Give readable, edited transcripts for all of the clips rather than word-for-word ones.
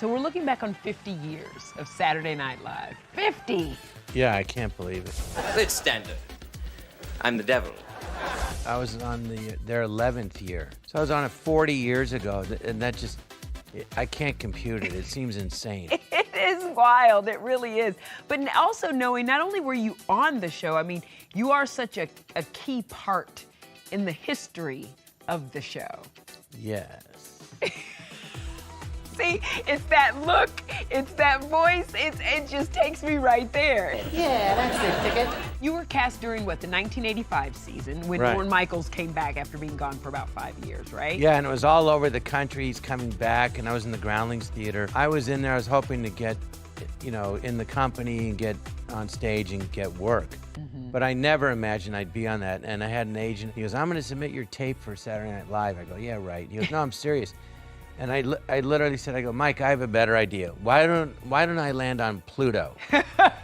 So we're looking back on 50 years of Saturday Night Live. 50! Yeah, I can't believe it. It's standard. I'm the devil. I was on their 11th year. So I was on it 40 years ago, and that just, I can't compute it. It seems insane. It is wild, it really is. But also knowing not only were you on the show, I mean, you are such a key part in the history of the show. Yes. See, it's that look, it's that voice, it just takes me right there. Yeah, that's the ticket. You were cast during, what, the 1985 season when Right. Lorne Michaels came back after being gone for about 5 years, right? Yeah, and it was all over the country. He's coming back, and I was in the Groundlings Theater. I was in there. I was hoping to get, in the company and get on stage and get work. But I never imagined I'd be on that. And I had an agent. He goes, "I'm going to submit your tape for Saturday Night Live." I go, "Yeah, right." He goes, "No, I'm serious." And I literally said, I go, "Mike, I have a better idea. Why don't I land on Pluto?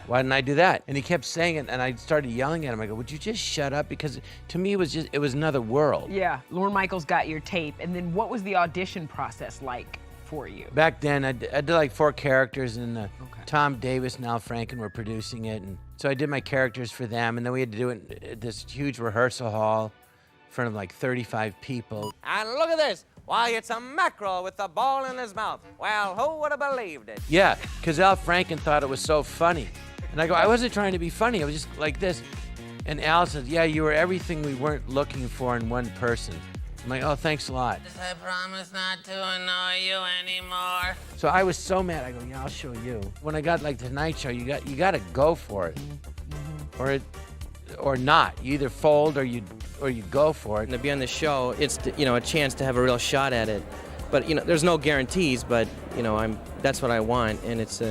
Why didn't I do that?" And he kept saying it, and I started yelling at him. I go, "Would you just shut up?" Because to me, it was another world. Yeah, Lorne Michaels got your tape, and then what was the audition process like for you? Back then, I did like 4 characters, and Tom Davis and Al Franken were producing it, and so I did my characters for them, and then we had to do it at this huge rehearsal hall in front of like 35 people. And look at this. Why, it's a mackerel with a ball in his mouth. Well, who would have believed it? Yeah, because Al Franken thought it was so funny. And I go, "I wasn't trying to be funny, I was just like this." And Al said, "Yeah, you were everything we weren't looking for in one person." I'm like, "Oh, thanks a lot." I promise not to annoy you anymore. So I was so mad, I go, "Yeah, I'll show you." When I got like the Tonight Show, you got to go for it. Or not. You either fold or you go for it. And to be on the show, it's a chance to have a real shot at it. But there's no guarantees. But that's what I want, and it's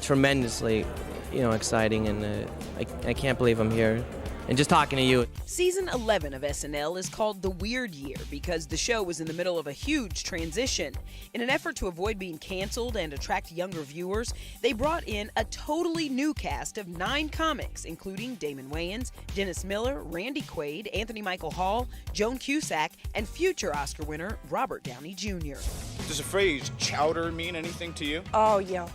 tremendously, exciting, and I can't believe I'm here. And just talking to you. Season 11 of SNL is called The Weird Year because the show was in the middle of a huge transition. In an effort to avoid being canceled and attract younger viewers, they brought in a totally new cast of 9 comics, including Damon Wayans, Dennis Miller, Randy Quaid, Anthony Michael Hall, Joan Cusack, and future Oscar winner Robert Downey Jr. Does the phrase chowder mean anything to you? Oh, yeah.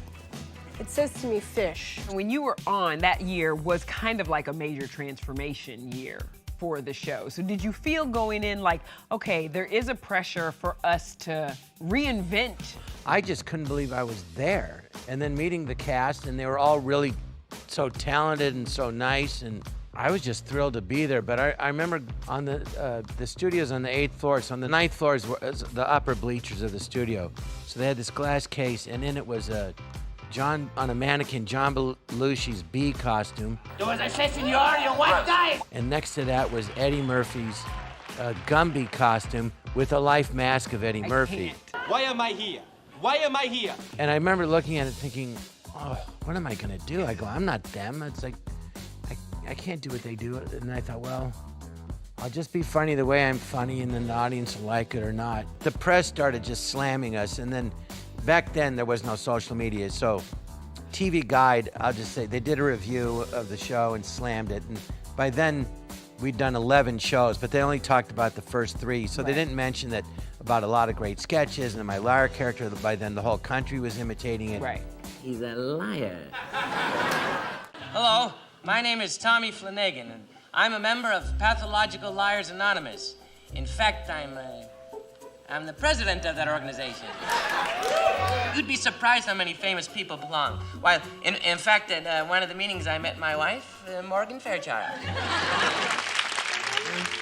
It says to me fish. When you were on, that year was kind of like a major transformation year for the show. So did you feel going in like, okay, there is a pressure for us to reinvent? I just couldn't believe I was there. And then meeting the cast, and they were all really so talented and so nice, and I was just thrilled to be there. But I remember on the studio's on the 8th floor, so on the 9th floor is the upper bleachers of the studio. So they had this glass case, and in it was on a mannequin, John Belushi's bee costume. There was a session you white guy. And next to that was Eddie Murphy's Gumby costume with a life mask of Eddie Murphy. Why am I here? Why am I here? And I remember looking at it thinking, oh, what am I gonna do? I go, I'm not them. It's like, I can't do what they do. And I thought, well, I'll just be funny the way I'm funny, and then the audience will like it or not. The press started just slamming us, and then back then there was no social media, so TV Guide, I'll just say, they did a review of the show and slammed it, and by then we'd done 11 shows, but they only talked about the first 3, so they didn't mention that about a lot of great sketches, and my liar character, by then the whole country was imitating it. Right. He's a liar. Hello, my name is Tommy Flanagan, and I'm a member of Pathological Liars Anonymous. In fact, I'm the president of that organization. You'd be surprised how many famous people belong. Why, in fact, at one of the meetings I met my wife, Morgan Fairchild.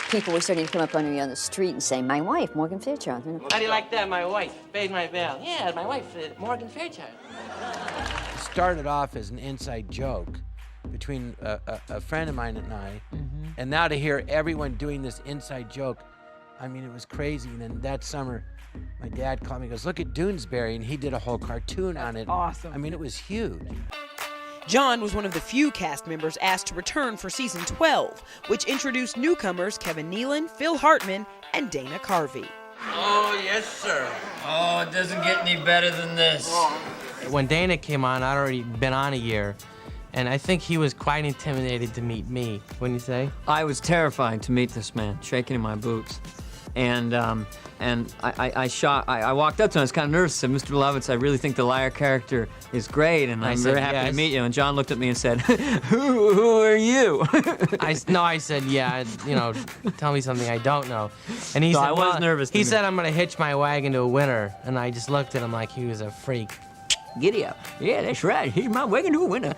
People were starting to come up on me on the street and say, "My wife, Morgan Fairchild." How do you like that? My wife paid my bill. Yeah, my wife, Morgan Fairchild. It started off as an inside joke between a friend of mine and I, and now to hear everyone doing this inside joke, I mean, it was crazy. And then that summer, my dad called me and goes, "Look at Doonesbury," and he did a whole cartoon on it. Awesome. I mean, it was huge. John was one of the few cast members asked to return for season 12, which introduced newcomers Kevin Nealon, Phil Hartman, and Dana Carvey. Oh, yes, sir. Oh, it doesn't get any better than this. When Dana came on, I'd already been on a year, and I think he was quite intimidated to meet me, wouldn't you say? I was terrified to meet this man, shaking in my boots. And And I walked up to him, I was kind of nervous, said, Mr. Lovitz, I really think the liar character is great, and I'm very happy to meet you. And Jon looked at me and said, who are you? I said, yeah, you know, tell me something I don't know. And he said, I was nervous. He said, I'm gonna hitch my wagon to a winner. And I just looked at him like he was a freak. Giddy up. Yeah, that's right. He's my wagon to a winner.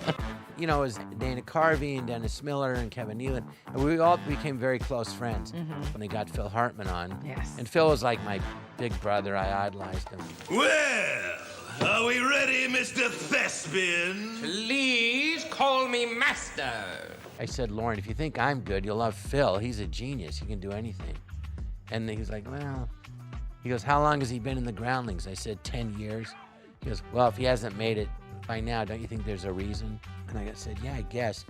You know, it was Dana Carvey and Dennis Miller and Kevin Nealon. And we all became very close friends when they got Phil Hartman on. Yes. And Phil was like my big brother. I idolized him. Well, are we ready, Mr. Thespian? Please call me master. I said, Lauren, if you think I'm good, you'll love Phil. He's a genius. He can do anything. And he was like, well, he goes, how long has he been in the Groundlings? I said, 10 years. He goes, well, if he hasn't made it by now, don't you think there's a reason? And I said, yeah, I guess.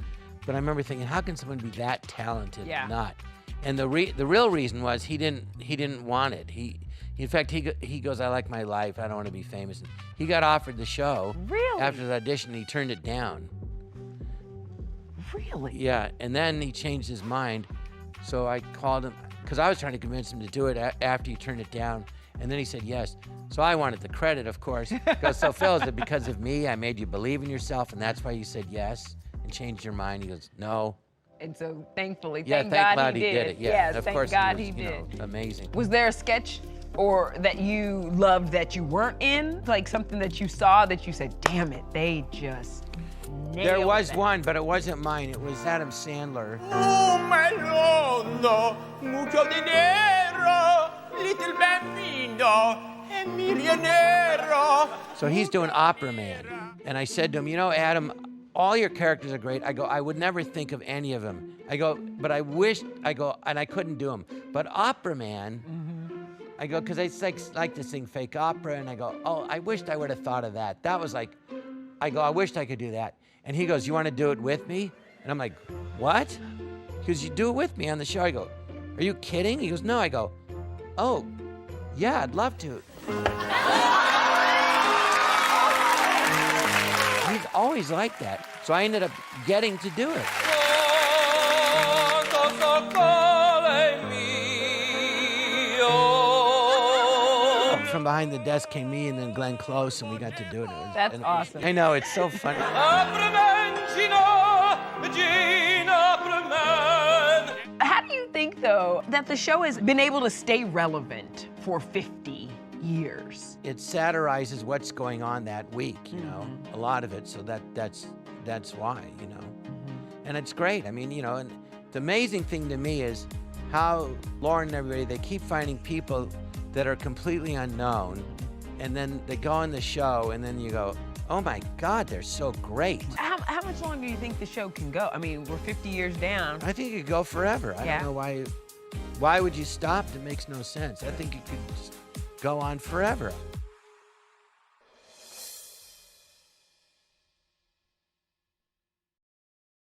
But I remember thinking, how can someone be that talented and not? And the real reason was he didn't want it. In fact, he goes, I like my life. I don't want to be famous. And he got offered the show. Really? After the audition, he turned it down. Really? Yeah, and then he changed his mind. So I called him, because I was trying to convince him to do it after he turned it down. And then he said yes. So I wanted the credit, of course. Because so Phil, is it because of me? I made you believe in yourself, and that's why you said yes and changed your mind? He goes, no. And so thankfully, Yeah, thank God he did did it. Yeah, Yes, and of thank course God he he was, you did. know, amazing. Was there a sketch or that you loved that you weren't in? Like something that you saw that you said, damn it, they just nailed There was that. one, but it wasn't mine. It was Adam Sandler. Oh, my Lord, mucho dinero, little bambino, e millionaire. So he's doing Opera Man. And I said to him, you know, Adam, all your characters are great. I go, I would never think of any of them. I go, but I wish, I go, and I couldn't do them. But Opera Man, I go, because I like to sing fake opera, and I go, oh, I wished I would have thought of that. That was like, I go, I wished I could do that. And he goes, you want to do it with me? And I'm like, what? Because you do it with me on the show. I go, are you kidding? He goes, no. I go, oh, yeah, I'd love to. He's always like that. So I ended up getting to do it. From behind the desk came me and then Glenn Close, and we got to do it. That's awesome. I know, it's so funny. How do you think, though, that the show has been able to stay relevant for 50 years? It satirizes what's going on that week, you know, a lot of it. So that's why, you know. And it's great. I mean, you know, and the amazing thing to me is how Lauren and everybody, they keep finding people that are completely unknown, and then they go on the show, and then you go, oh my God, they're so great. How much longer do you think the show can go? I mean, we're 50 years down. I think it could go forever. I Yeah. don't know why would you stop? It makes no sense. I think it could just go on forever.